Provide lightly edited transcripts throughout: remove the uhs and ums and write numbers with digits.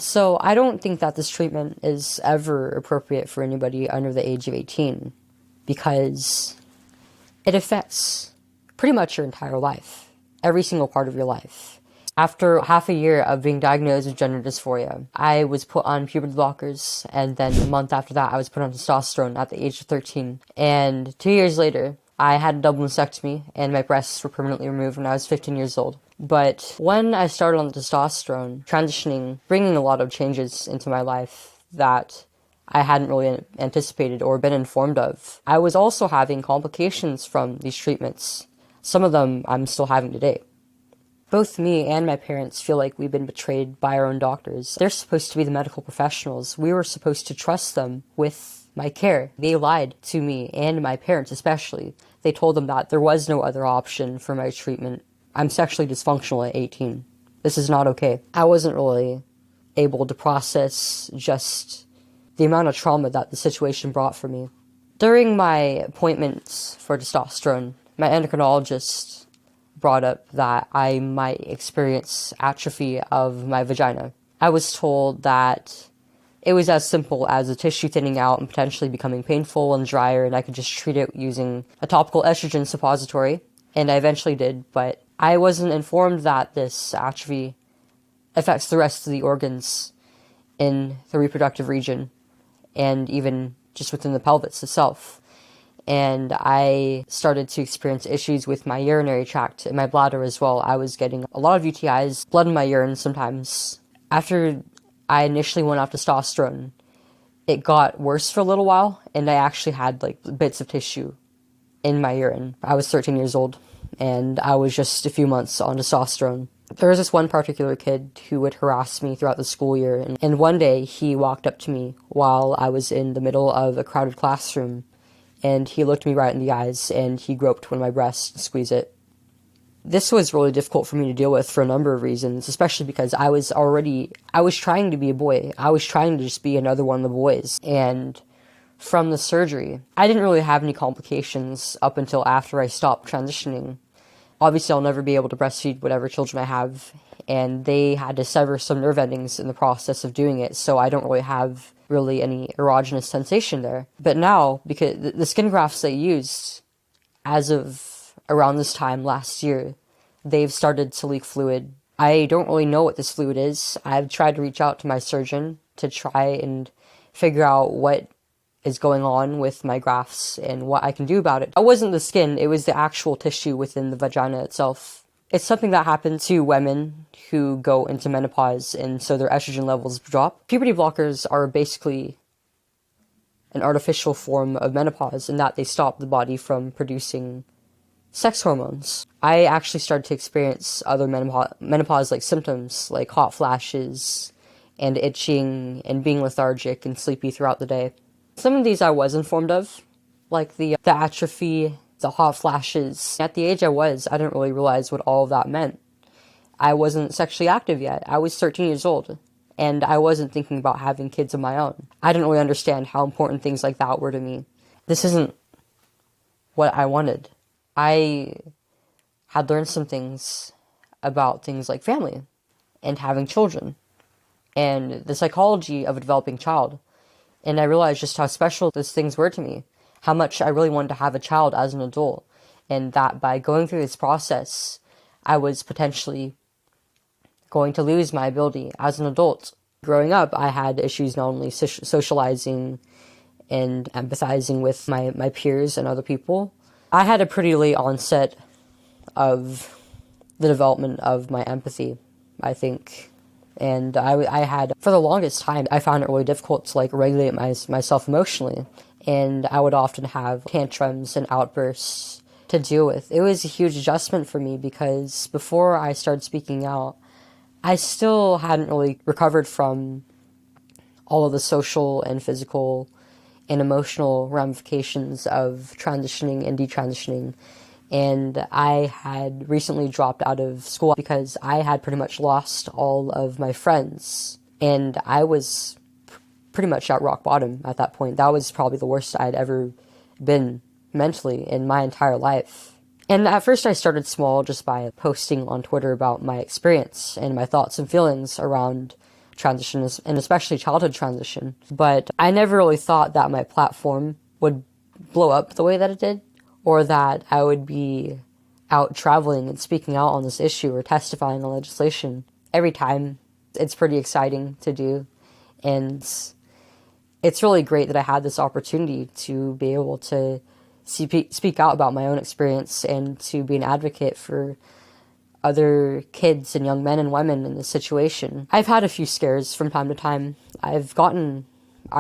So I don't think that this treatment is ever appropriate for anybody under the age of 18 because it affects pretty much your entire life, every single part of your life. After half a year of being diagnosed with gender dysphoria, I was put on puberty blockers, and then a month after that, I was put on testosterone at the age of 13. And 2 years later, I had a double mastectomy, and my breasts were permanently removed when I was 15 years old. But when I started on the testosterone, transitioning, bringing a lot of changes into my life that I hadn't really anticipated or been informed of, I was also having complications from these treatments. Some of them I'm still having today. Both me and my parents feel like we've been betrayed by our own doctors. They're supposed to be the medical professionals. We were supposed to trust them with my care. They lied to me and my parents especially. They told them that there was no other option for my treatment. I'm sexually dysfunctional at 18. This is not okay. I wasn't really able to process just the amount of trauma that the situation brought for me. During my appointments for testosterone, my endocrinologist brought up that I might experience atrophy of my vagina. I was told that it was as simple as a tissue thinning out and potentially becoming painful and drier, and I could just treat it using a topical estrogen suppository, and I eventually did, but I wasn't informed that this atrophy affects the rest of the organs in the reproductive region, and even just within the pelvis itself. And I started to experience issues with my urinary tract and my bladder as well. I was getting a lot of UTIs, blood in my urine sometimes. After I initially went off testosterone, it got worse for a little while, and I actually had like bits of tissue in my urine. I was 13 years old, and I was just a few months on testosterone. There was this one particular kid who would harass me throughout the school year, and one day he walked up to me while I was in the middle of a crowded classroom, and he looked me right in the eyes, and he groped one of my breasts and squeezed it. This was really difficult for me to deal with for a number of reasons, especially because I was trying to be a boy. I was trying to just be another one of the boys. And from the surgery, I didn't really have any complications up until after I stopped transitioning. Obviously, I'll never be able to breastfeed whatever children I have, and they had to sever some nerve endings in the process of doing it, so I don't really have really any erogenous sensation there. But now, because the skin grafts they used, as of around this time last year, they've started to leak fluid. I don't really know what this fluid is. I've tried to reach out to my surgeon to try and figure out what is going on with my grafts and what I can do about it. It wasn't the skin, it was the actual tissue within the vagina itself. It's something that happens to women who go into menopause, and so their estrogen levels drop. Puberty blockers are basically an artificial form of menopause in that they stop the body from producing sex hormones. I actually started to experience other menopause-like symptoms, like hot flashes and itching and being lethargic and sleepy throughout the day. Some of these I was informed of, like the atrophy, the hot flashes. At the age I didn't really realize what all of that meant. I wasn't sexually active yet. I was 13 years old, and I wasn't thinking about having kids of my own. I didn't really understand how important things like that were to me. This isn't what I wanted. I had learned some things about things like family and having children and the psychology of a developing child. And I realized just how special those things were to me, how much I really wanted to have a child as an adult, and that by going through this process, I was potentially going to lose my ability as an adult. Growing up, I had issues not only socializing and empathizing with my peers and other people. I had a pretty late onset of the development of my empathy, I think. And I had, for the longest time, I found it really difficult to regulate myself emotionally. And I would often have tantrums and outbursts to deal with. It was a huge adjustment for me because before I started speaking out, I still hadn't really recovered from all of the social and physical and emotional ramifications of transitioning and detransitioning. And I had recently dropped out of school because I had pretty much lost all of my friends. And I was pretty much at rock bottom at that point. That was probably the worst I'd ever been mentally in my entire life. And at first I started small just by posting on Twitter about my experience and my thoughts and feelings around transition, and especially childhood transition. But I never really thought that my platform would blow up the way that it did, or that I would be out traveling and speaking out on this issue or testifying on legislation. Every time, it's pretty exciting to do, and it's really great that I had this opportunity to be able to speak out about my own experience and to be an advocate for other kids and young men and women in this situation. I've had a few scares from time to time. I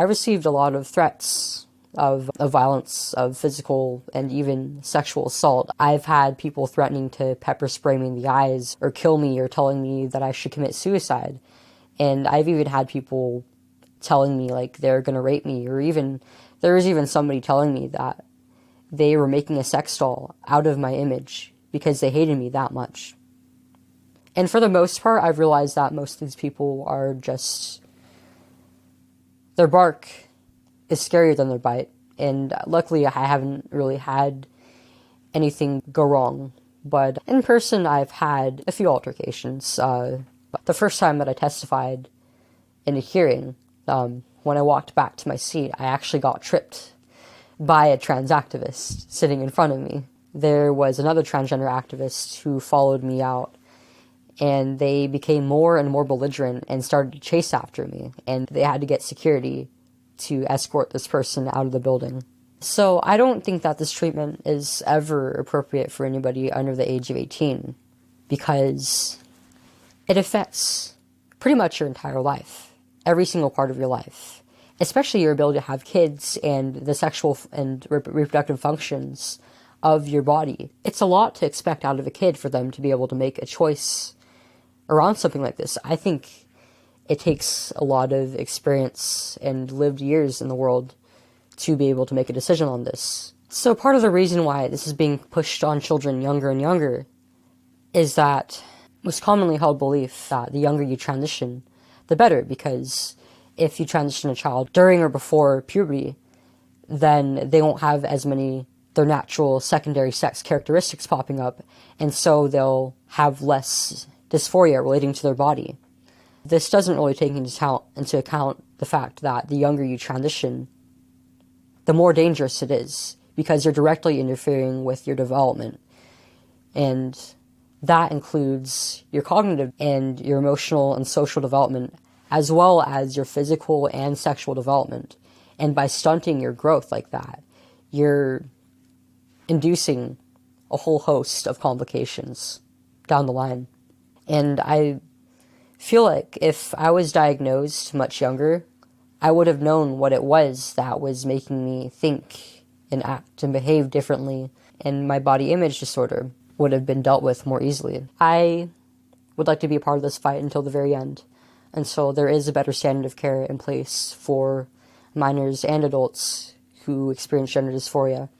received a lot of threats of violence, of physical and even sexual assault. I've had people threatening to pepper spray me in the eyes or kill me or telling me that I should commit suicide. And I've even had people telling me like they're gonna rape me, or even there was even somebody telling me that they were making a sex doll out of my image because they hated me that much. And for the most part, I've realized that most of these people are just, their bark is scarier than their bite. And luckily, I haven't really had anything go wrong. But in person, I've had a few altercations. The first time that I testified in a hearing, when I walked back to my seat, I actually got tripped by a trans activist sitting in front of me. There was another transgender activist who followed me out, and they became more and more belligerent and started to chase after me, and they had to get security to escort this person out of the building. So I don't think that this treatment is ever appropriate for anybody under the age of 18, because it affects pretty much your entire life, every single part of your life, especially your ability to have kids and the sexual and reproductive functions of your body. It's a lot to expect out of a kid for them to be able to make a choice around something like this. I think it takes a lot of experience and lived years in the world to be able to make a decision on this. So part of the reason why this is being pushed on children younger and younger is that it was commonly held belief that the younger you transition, the better, because if you transition a child during or before puberty, then they won't have as many their natural secondary sex characteristics popping up, and so they'll have less dysphoria relating to their body. This doesn't really take into account the fact that the younger you transition, the more dangerous it is, because you're directly interfering with your development. And that includes your cognitive and your emotional and social development, as well as your physical and sexual development. And by stunting your growth like that, you're inducing a whole host of complications down the line. And I feel like if I was diagnosed much younger, I would have known what it was that was making me think and act and behave differently, and my body image disorder would have been dealt with more easily. I would like to be a part of this fight until the very end, and so there is a better standard of care in place for minors and adults who experience gender dysphoria.